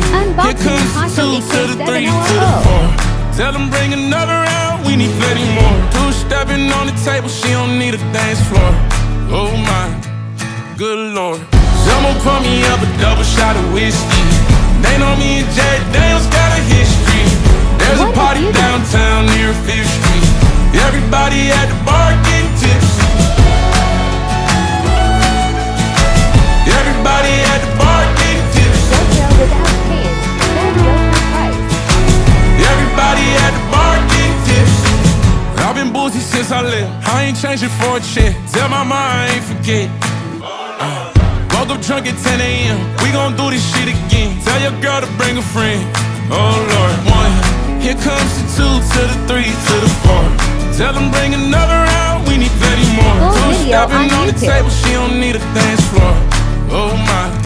Here comes the two to the three to the four. Tell them bring another round, we need plenty more. Two-stepping on the table, she don't need a dance floor. Oh my, good lord. Someone pour me up a double shot of whiskey. They know me and Jack Daniels got a history. There's a party downtown near 5th Street. Everybody at the bar getting tipsy. Everybody at the bar getting tipsy. Everybody at the bar getting tipsy. I've been boozy since I left. I ain't changing for a check. Tell my mom I ain't forget. Woke up drunk at 10 a.m. We gon' do this shit again. Tell your girl to bring a friend. Oh Lord, one. Here comes the two to the three to the four. Tell them bring another round, we need plenty more. Two stepping on the table, she don't need a dance floor. Oh my.